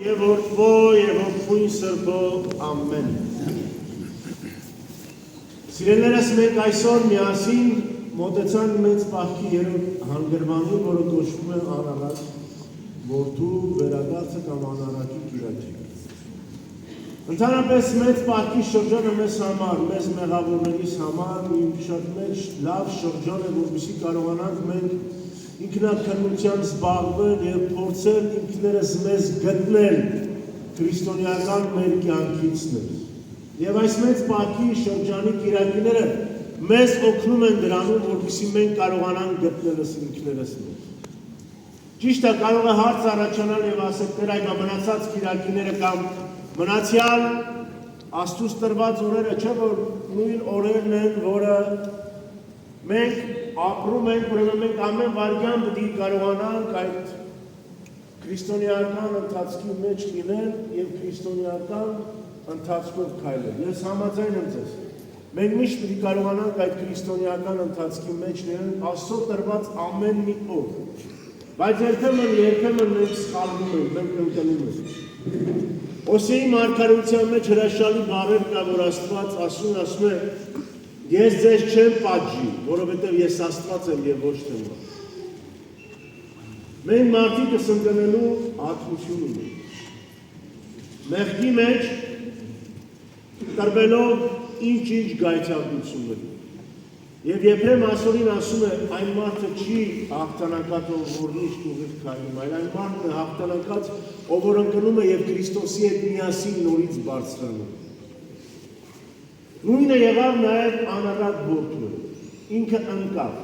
Եվ որդվո և որդվույն սրբո, ամեն։ Սիրելներս մենք այսօր միասին մոտեցան մեծ պահքի երրորդ հանգրվանին, որը կոչվում է անառակ որդու վերադարձը կամ անառակի կիրակի։ Ընդհանրապես մեծ պահքի շրջանը մեզ համար, մեզ մեղավորներիս համար մի շատ մեծ լավ շրջան է, որպեսզի կարողանանք մենք ինքնակրթությամբ զբաղվել և փորձել ինքներս մեզ գտնել քրիստոնեական մեր կյանքից ներս։ Եվ այս մեծ պահքի շրջանի կիրակիները մեզ օգնում են դրանում, որպեսզի մենք կարողանանք գտնելս ինքներս մեզ։ Ճիշտ է, կարող է հարց առաջանալ և ասել, դեր այդ մնացած կիրակիները կամ մնացյալ Աստծուց տրված օրերը, չէ՞ որ նույն օրերն են, որը մենք ապրում ենք, ուրեմն մենք ամեն վայրկյան պետք է կարողանանք այդ քրիստոնեական ընթացքի մեջ լինել և քրիստոնեական ընթացքով քայլել։ Ես համաձայն եմ ձեզ։ Մենք միշտ պետք է կարողանանք այդ քրիստոնեական ընթացքի մեջ լինել Աստծո տրված ամեն մի օր։ Բայց երբեմն մենք սխալվում ենք, մենք ընկնում ենք։ Օսեի մարգարեության մեջ հրաշալի բառեր կա, որ Աստված ասում է. Ես ձեզ չեմ պատժի, որովհետև ես Աստված եմ և ոչ թե մարդ։ Մենք մարդիկս ընկնելու հատկություն ունենք։ Մեղքի մեջ տրվելով ինչ-ինչ գայթակղությունների։ Եվ Եփրեմ ասորին ասում է, այն մարդը չի հաղթանակած, որ միշտ ուղիղ քայլում, այլ այն մարդը հաղթանակած, ով որ ընկնում է և Քրիստոսի հետ միասին նորից բարձրանում։ Նույնը եղավ նաև անառակ որդու, ինքը ընկավ,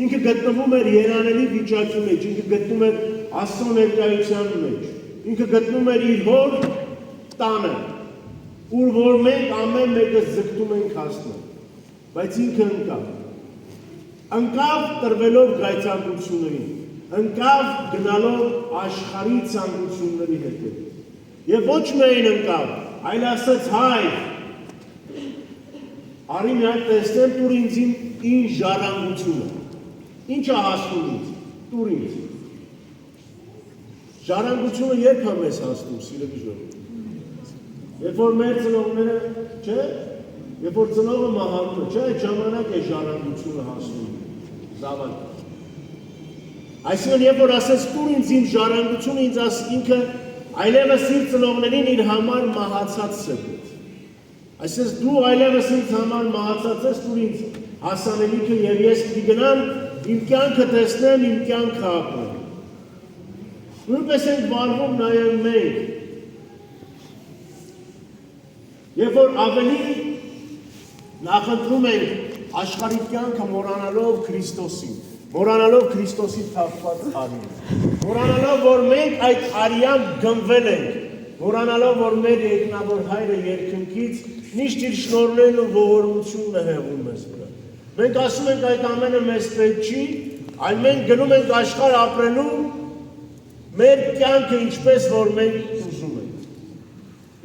ինքը գտնվում էր երանելի վիճակի մեջ, ինքը գտնում էր Աստծո ներկայության մեջ, ինքը գտնում էր իր հոր տանը, ուր որ մենք ամեն մեկս ձգտում ենք հասնել, բայց ինքը ընկավ տրվելով գայթակղություններին, ընկավ գնալով աշխարհի ցանկությունների հետևից, և ոչ միայն ընկավ, այլ ասաց հայր, արի մի հատ տեսնեմ, տուր ինձ իմ ժառանգությունը, ինչ է հասնում ինձ, տուր ինձ։ Ժառանգությունը երբ է մեզ հասնում, սիրելի ժողովուրդ։ Երբ որ մեր ծնողները, չէ, երբ որ ծնողը մահանում է, չէ, այդ ժամանակ է ժառանգությունը հասնում, զավակ։ Այսինքն, երբ որ ասես տուր ինձ իմ ժառանգությունը, ինքը այլևս իր ծնողներին իր համար մահացած սրբեց։ Այսպես դու այլևս ինձ համար մահացած ես, տուր ինձ հասանելիքը և ես պիտի գնամ իմ կյանքը տեսնեմ, իմ կյանքը ապրեմ։ Նույնպես ենք վարվում նաև մենք։ Երբ որ ավելի նախընտրում ենք աշխարհիկ կյանքը մոռանալով Քրիստոսին, մոռանալով Քրիստոսի թափված արյունը, մոռանալով, որ մենք այդ արյան գնվել ենք, մոռանալով, որ մեր երկնավոր Հայրը երկնքից միշտ իր շնորհներն ու ողորմությունն է հեղում մեզ վրա։ Մենք ասում ենք այդ ամենը մեզ պետք չի, այլ մենք գնում ենք աշխարհ ապրելու մեր կյանքը ինչպես որ մենք ուզում ենք։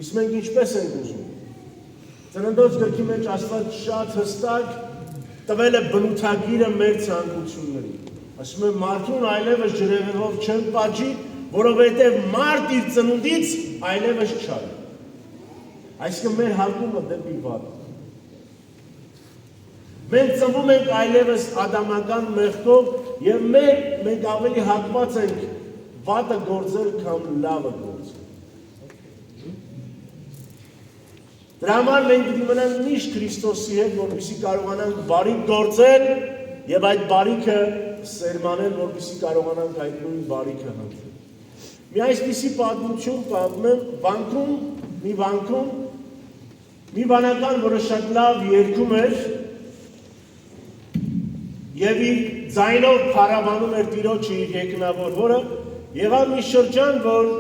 Իսկ մենք ինչպես ենք ուզում։ Ծննդոց գրքի մեջ Աստված շատ հստակ տվել է բնութագիրը մեր ցանկությունների։ Ասում է մարդուն այլևս ջրեղեղով չեմ պատժի, որովհետև մարդ իր ծնունդից այլևս չար է։ Այսինքն մեր հակումը դեպի վատ։ Մենք ծնվում ենք այլևս ադամական մեղքով և մենք ավելի հակված ենք վատը գործել, քան լավը գործել։ Դրա համար մենք պիտի մնանք միշտ Քրիստոսի հետ, որպեսզի կարողանանք բարիք գործել և այդ բարիքը սերմանել, որպեսզի կարողանանք այդ նույն բարիքը հանդիպել։ Մի այսպիսի պատմություն պատմեմ, վանքում մի վանական, որը շատ լավ երգում էր և իր ձայնով փառաբանում էր Տիրոջը իր երկնավոր հորը, եղավ մի շրջան, որ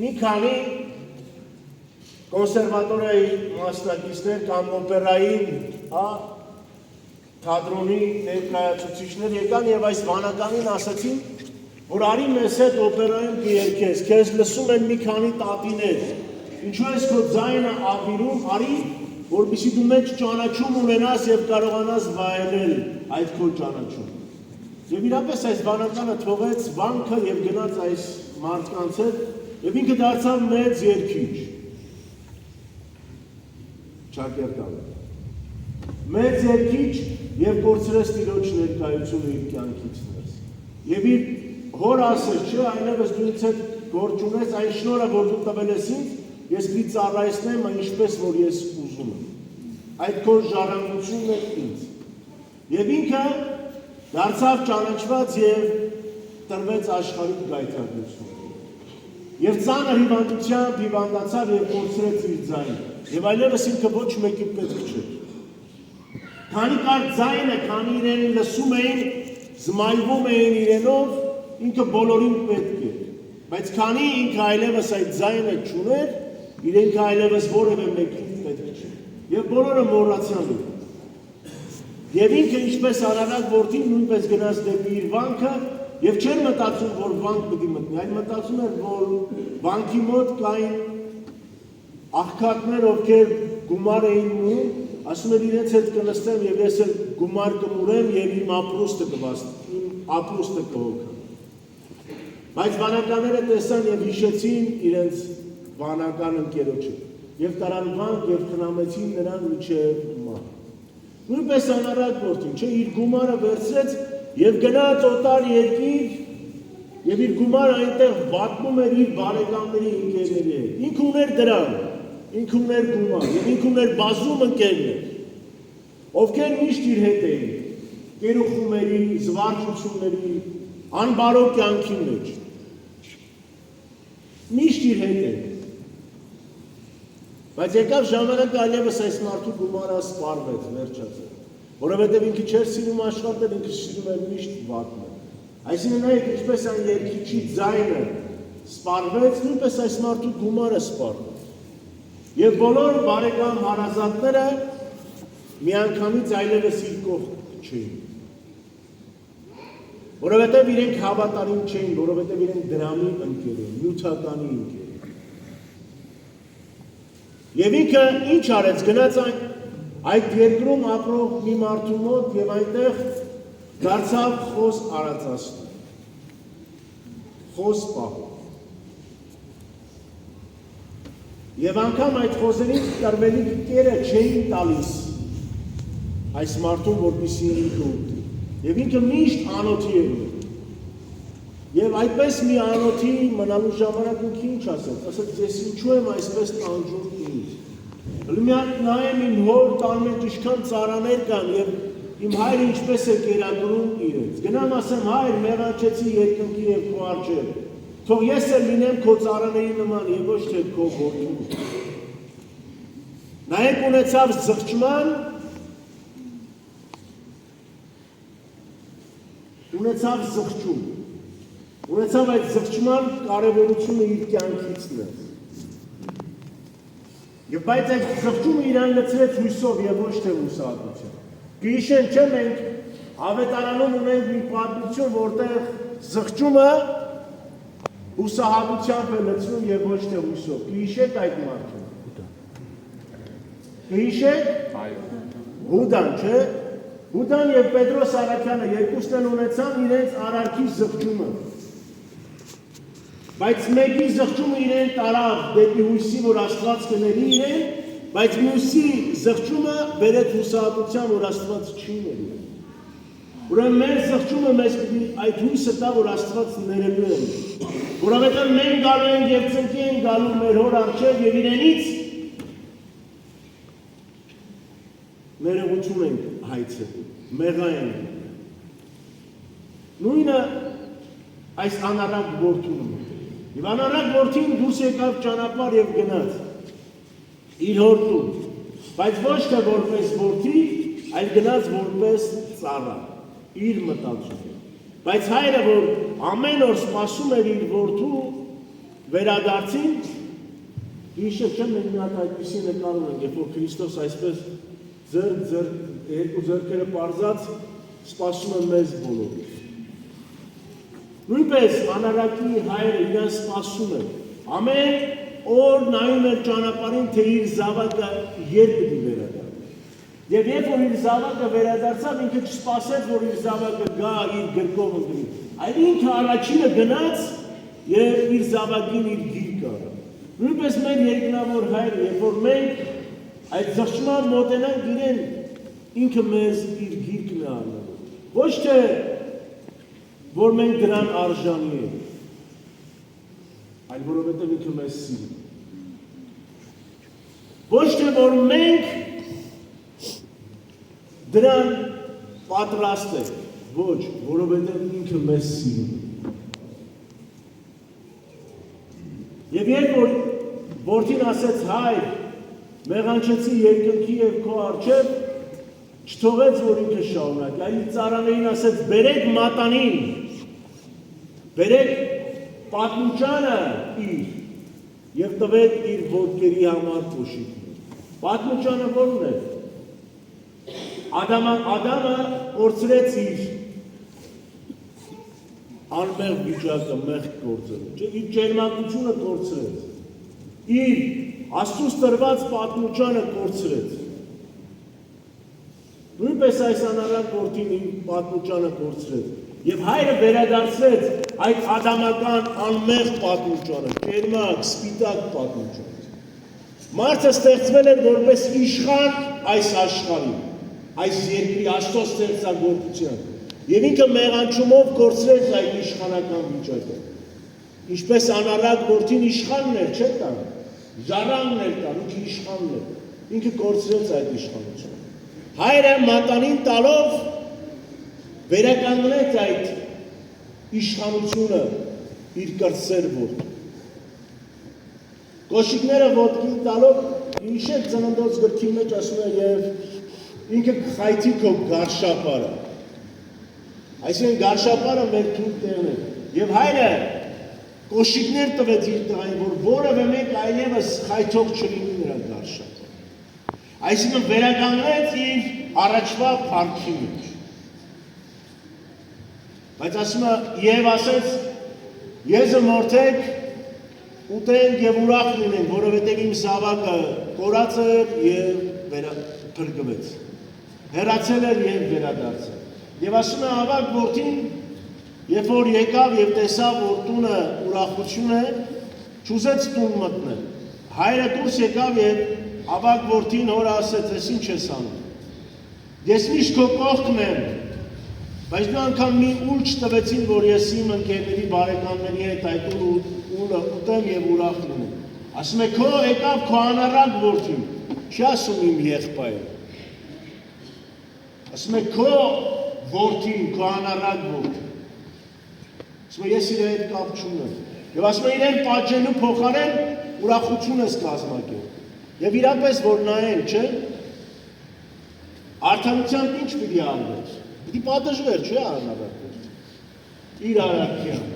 մի քանի կոնսերվատորիայի մասնակիցներ կամ օպերայի թատրոնի ներկայացուցիչներ եկան և այս վանականին ասացին, որ արի մեզ հետ օպերայում կերկես, քեզ լսում են մի քանի տատիներ, ինչու ես քո ձայնը ավիրում, արի, որպեսզի դու մեծ ճանաչում ունենաս և կարողանաս վայելել այդ քո ճանաչումը։ Եվ իրապես այս վանականը թողեց վանքը և գնաց այս մարդկանց հետ եւ ինքը դարձավ մեծ երգիչ։ Ճակերտալը։ Մեծ երգիչ եւ կորցրեց Տիրոջ ներկայությունը իր կյանքից ներս։ Եվ իր հոր ասեց, չէ, այլևս դու ինձ հետ գործ ունես, այն շնորհը, որ դու տվել ես ինձ, ես պիտի ծառայեցնեմ ինչպես որ ես ուզում եմ։ Այդ քո ժառանգությունն է ինձ։ Եվ ինքը դարձավ ճանաչված եւ տրվեց աշխարհի գայթակղություն։ Եվ ծանր հիվանդությամբ հիվանդացավ եւ կորցրեց իր ձայնը։ Եվ այլևս ինքը ոչ մեկի պետք չէր։ Քանի կար ձայնը, քանի իրեն լսում էին, զմայվում էին իրենով, ինքը բոլորին պետք էր։ Բայց քանի ինքը այլևս այդ ձայնը չուներ, իրենք այլևս որևէ մեկին պետք չէր։ Եվ բոլորը մոռացան իրեն։ Եվ ինքը ինչպես Արարատ որդին նույնպես գնաց դեպի իր վանքը եւ չէր մտածում, որ վանք պիտի մտնի, այլ մտածում էր, որ վանքի մոտ կային աղքատներ, ովքեր գումար էին ունում, ասում էր իրենց հետ կնստեմ եւ ես էլ գումար կմուրեմ եւ իմ ապրուստը կհոգամ։ Բայց վանականները տեսան եւ հիշեցին իրենց վանական ընկերոջը եւ տարան վանք եւ խնամեցին նրան մինչեւ մահ։ Նույնպես Արարատ որդին, չէ, իր գումարը վերցրեց եւ գնաց օտար երկիր եւ իր գումարը այնտեղ վատնում էր իր բարեկամների ընկերների հետ։ Ինքը ուներ դրամ, ինքը ուներ գումար եւ ինքը ուներ բազում ընկերներ, ովքեր միշտ իր հետ էին, կերուխումերի, զվարճությունների, անբարո կյանքի մեջ։ Միշտ իր հետ էին։ Բայց եկավ ժամանակը այլևս այս մարդու գումարը սպառվեց, վերջացավ, որովհետև ինքը չէր սիրում աշխատել, ինքը սիրում էր միշտ վատնել։ Այսինքն նայեք ինչպես այն երգիչի ձայնը սպառվեց, նույնպես այս մարդու գումարը սպառվեց։ Եվ բոլոր բարեկամ հարազատները միանգամից այլևս իր կողք չէին։ Որովհետև իրենք հավատարիմ չէին, որովհետև իրենք դրամի ընկեր էին, նյութականի ընկեր։ Եվ ինքը ինչ արեց, գնաց այդ երկրում ապրող մի մարդու մոտ եւ այնտեղ դարձավ խոս արածածու։ Խոս պահող։ Եվ անգամ այդ խոսերից տրվելիք կերը չէին տալիս այս մարդուն, որպեսզի ինքը ուտի։ Եվ ինքը միշտ անոթի էր ուտում։ Եվ այդպես մի անոթի մնալու ժամանակ ինքը ինչ ասեց, ասեց ես ինչու եմ այսպես տանջում ինձ։ Լմյակ նայեմ իմ հոր տան մեջ ինչքան ծառաներ կան եւ իմ հայրը ինչպես է կերակրում իրենց։ Գնամ ասեմ հայր մեղանչեցի երկնքի եւ քո արջև։ Թող ես էլ լինեմ քո ծառաների նման եւ ոչ թե քո որդու։ Նայեք ունեցավ զղջման, ունեցավ զղջում։ Ունեցավ այդ զղջման կարևորությունը իր կյանքից ներս։ Եվ բայց այդ զղջումը իրան լցրեց հույսով եւ ոչ թե հուսահատությամբ։ Գիշեն չէ մենք ավետարանում ունենք մի պատմություն, որտեղ զղջումը հուսահատությամբ է լցնում եւ ոչ թե հույսով։ Գիշեք այդ մարդուն։ Գիշեք։ Հուդան, չէ՞։ Հուդան եւ Պետրոս Արաքյանը երկուսն են ունեցան իրենց արարքի զղջումը։ Բայց մեկի զղջումը իրեն տարավ դեպի հույսի, որ Աստված կների իրեն, բայց մյուսի զղջումը բերեց հուսահատության, որ Աստված չի ների։ Ուրեմն մեր զղջումը մեզ պիտի այդ հույսը տա, որ Աստված ներելու է։ Որովհետև մենք գալու ենք եւ ծնկի ենք գալու մեր հոր առջև եւ իրենից ներողություն ենք հայցելու, մեղա ենք։ Նույնը այս անառակ որդուն։ Եվ անառակ որդին դուրս եկավ ճանապարհ եւ գնաց իր հոր տուն, բայց ոչ թե որպես որդի, այլ գնաց որպես ծառա, իր մտածումով։ Բայց հայրը, որ ամեն օր սպասում էր իր որդու վերադարձին, հիշեք չէ մենք մի հատ այդպիսի նկար ունենք, երբ որ Քրիստոս այսպես երկու ձեռքերը պարզած սպասում է մեզ բոլորին։ Նույնպես անառակի հայրը իրան սպասում է, ամեն օր նայում էր ճանապարհին, թե իր զավակը երբ պիտի վերադառնա։ Եվ երբ որ իր զավակը վերադարձավ, ինքը չսպասեց, որ իր զավակը գա իր գրկով ընկնի, այլ ինքը առաջինը գնաց եւ իր զավակին իր գիրք արա։ Նույնպես մեր երկնավոր Հայրը, երբ որ մենք այդ զղջման մոտենանք իրեն, ինքը մեզ իր գիրկն է անում։ Ոչ թե որ մենք դրան արժանի ենք, այլ որովհետև ինքը մեզ սիրում։ Ոչ թե որ մենք դրան պատրաստ ենք, ոչ, որովհետև ինքը մեզ սիրում։ Եվ երբ որ որդին ասեց հայր, մեղանչեցի երկնքի և քո առջև, չթողեց, որ ինքը շարունակի, այլ ծառաներին ասեց, բերեք մատանին, բերեք պատմուճանը իր և տվեք իր ոտքերի համար կոշիկներ։ Պատմուճանը որն է։ Ադամը կորցրեց իր անմեղ վիճակը մեղք գործելով, իր ջերմակությունը կորցրեց, իր Աստծուց տրված պատմուճանը կորցրեց։ Նույնպես այս անարատ որդին իր պատմուճանը կորցրեց, եւ հայրը վերադարձրեց այդ ադամական անմեղ պատմուճանը, ջերմակ, սպիտակ պատմուճանը։ Մարդը ստեղծվել էր որպես իշխան այս աշխարհի, այս երկրի Աստծո ստեղծագործության։ Եվ ինքը մեղանչումով կորցրեց այդ իշխանական վիճակը։ Ինչպես անառակ որդին իշխանն էր, չէ՞ տան, ժառանգն էր տան, ինքը իշխանն էր, ինքը կորցրեց այդ իշխանությունը։ Հայրը մատանին տալով վերականգնեց այդ իշխանությունը իր կրտսեր որդու։ Կոշիկները ոտքին տալով հիշեք ծննդոց գրքի մեջ ասում է եւ ինքը կխայթի քո գարշապարը։ Այսինքն գարշապարը մեր թույլ տեղն է։ Եվ հայրը կոշիկներ տվեց իր տղային, որ որևէ մեկ այլևս խայթող չլինի նրա գարշապարը։ Այսինքն վերականգնեց իր առաջվա փառքի մեջ։ Բայց ասում է եւ ասեց եզը մորթեք ուտենք եւ ուրախ լինենք, որովհետեւ իմ զավակը կորած էր եւ փրկվեց։ Հեռացել էր եւ վերադարձել։ Եվ ասում է ավակ որդին, երբ որ եկավ եւ տեսավ, որ տունը ուրախություն է, չուզեց տուն մտնել։ Հայրը դուրս եկավ եւ ավակ որդին հորը ասեց, ես ինչ ես անում։ Ես միշտ քո կողքն եմ, բայց դու անգամ մի ուլ չտվեցին, որ ես իմ ընկերների բարեկամների հետ այդ ուլը ուտեմ եւ ուրախ լինեմ։ Ասում է քո եկավ քո անառակ որդին, չի ասում իմ եղբայրը։ Ասում է քո որդին, քո անառակ որդին։ Ասում է ես իր հետ կապ չունեմ։ Եվ ասում է իրեն պատժելու փոխարեն ուրախություն ես կազմակերպել։ Եվ իրապես որ նայեն, չէ՞։ Արդարությամբ ինչ պիտի անվեր։ Պիտի պատժվեր, չէ՞ անառակ որդին։ Իր արարքյան։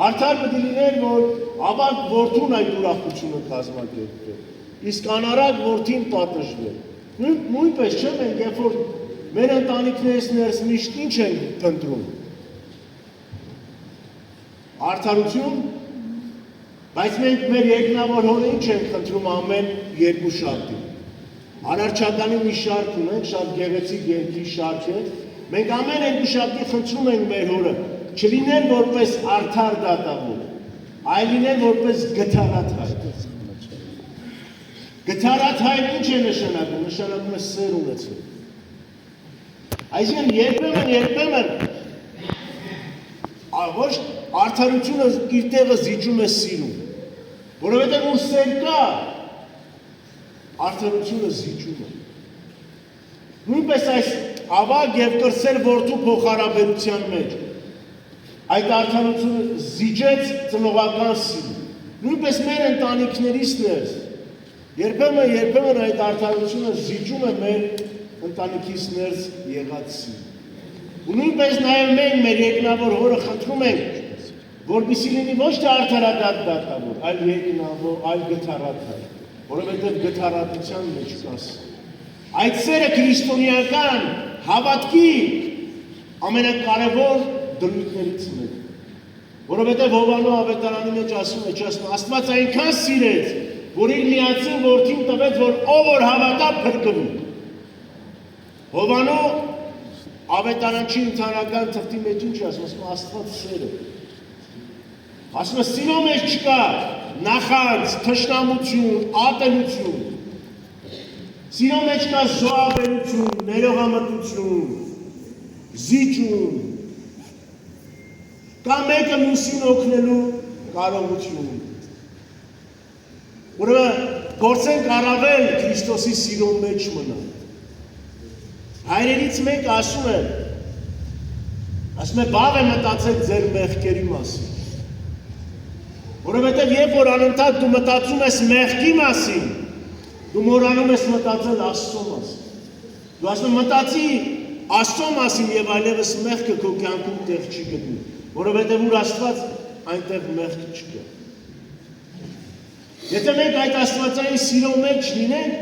Արդար պիտի լիներ, որ ավակ որդուն այդ ուրախությունը կազմակերպել։ Իսկ անառակ որդին պատժվեր։ Նույնպես չէ՞ մենք երբ որ մեր ընտանիքներից ներս միշտ ինչ են փնտրում։ Արդարություն, բայց մենք մեր երկնավոր հորը ինչ ենք խնդրում ամեն երկուշաբթի։ Արարչականի մի շարք ունենք, շատ գեղեցիկ երկի շարք է։ Մենք ամեն երկուշաբթի խնդրում ենք մեր հորը, չլիներ որպես արդար դատավոր, այլ լիներ որպես գթառատ հայր։ Գթառատ հայր ինչ է նշանակում, նշանակում է սեր ունեցել։ Այսինքն երբեմն ոչ արդարությունը իր տեղը զիջում է սիրում, որովհետև որ սեր կա, արդարությունը զիջում է։ Նույնպես այս ավագ եւ կրսեր որդու փոխհարաբերության մեջ այդ արդարությունը զիջեց ծնողական սիրում։ Նույնպես մեր ընտանիքներից ներս երբեմն այդ արդարությունը զիջում է մեր ընտանիքից ներս եղած սիրում։ Ու նույնպես նաև մենք մեր երկնավոր հորը խնդրում ենք, որպեսզի լինի ոչ թե արդարադատ դատավոր, այլ երկնավոր, այլ գթառատ հայր, որովհետև գթառատության մեջ կաս։ Այդ սերը քրիստոնեական հավատքի ամենակարևոր դրույթներից մեկն է, որովհետև Հովանու ավետարանի մեջ ասում է, Աստված այնքան սիրեց, որ իր միածին որդին տվեց, որ ով որ հավատա փրկվի։ Հովանու ավետարանչի ընդհանրական թղթի մեջ ինչ ասում, Աստված սեր է։ Ասում է սիրո մեջ չկա նախանց, թշնամություն, ատելություն։ Սիրո մեջ կա զոհաբերություն, ներողամտություն, զիջում, կա մեկը մյուսին օգնելու կարողություն։ Ուրեմն փորձենք առավել Քրիստոսի սիրո մեջ մնալ։ Հայրերից մեկը ասում է բաղ է մտածել ձեր մեղքերի մասին։ Որովհետև երբ որ անընդհատ դու մտածում ես մեղքի մասին, դու մոռանում ես մտածել Աստծո մասին։ Դու ասում մտածի Աստծո մասին եւ այլևս մեղքը քո կյանքում տեղ չի գտնում, որովհետև ուր Աստված այնտեղ մեղք չկա։ Եթե մենք այդ աստվածային սիրո մեջ լինենք,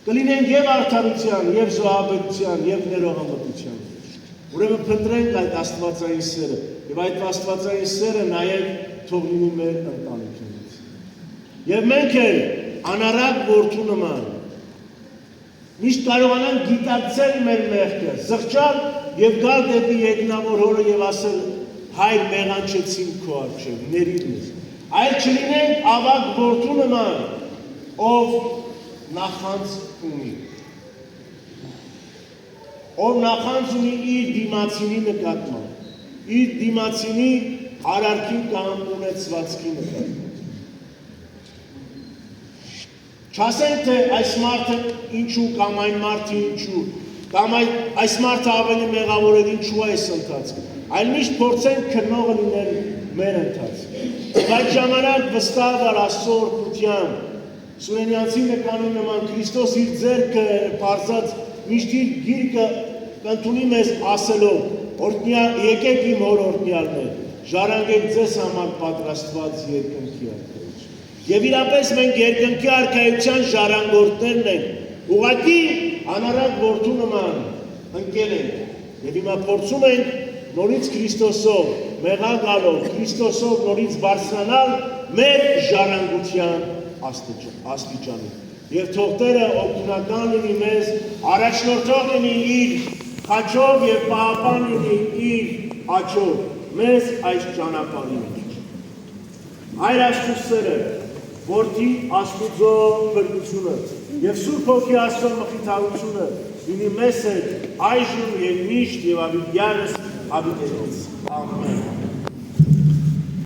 կլինենք եւ արդարության, եւ զոհաբերության, եւ ներողամտության մեջ։ Ուրեմն փնտրենք այդ աստվածային սերը, եւ այդ աստվածային սերը նաեւ թող լինի մեր ընտանիքներից։ Եվ մենք էլ անառակ որդու նման միշտ կարողանանք գիտակցել մեր մեղքը, զղջալ եւ գալ դեպի երկնավոր Հորը եւ ասել. Հայր, մեղանչեցին քո առջև, ների մեզ։ Այլ չլինենք ավագ որդու նման, ով նախանց ունի։ Ով նախանց ունի իր դիմացինի նկատմամբ, իր դիմացինի արարքին կամ ունեցվածքի նկատմամբ։ Չասենք, թե այս մարդը ինչու կամ այն մարդը ինչու, կամ այս մարդը ավելի մեղավոր է ինչու այս ընթացքը, այլ միշտ փորձենք քննողը լինել մեր ընթացքը։ Եվ այդ ժամանակ վստահ վար Աստծո օրհնությամբ, Սուրենյանցի նկանի նման Քրիստոս իր ձեռքը պարզած միշտ իր գիրկը կընդունի մեզ ասելով. եկեք իմ հոր օրհնյալներ, ժառանգեք ձեզ համար պատրաստված երկնքի արքայություն։ Եվ իրապես մենք երկնքի արքայության ժառանգորդներն ենք, ուղղակի անառակ որդու նման ընկել ենք, եւ հիմա փորձում ենք նորից Քրիստոսով, մեղան գալով, Քրիստոսով նորից բարձրանալ մեր ժառանգության աստիճանին։ Եվ թող Տերը օգնական լինի մեզ, առաջնորդող լինի իր խաչով եւ պահապան լինի իր աջով մեզ այս ճանապարհի մեջ։ Հայր Աստծո սերը, Որդի Աստուծո փրկությունը եւ Սուրբ Հոգի Աստծո մխիթարությունը լինի մեզ հետ այժմ եւ միշտ եւ ավիդյանս ավիդենից։ Ամեն։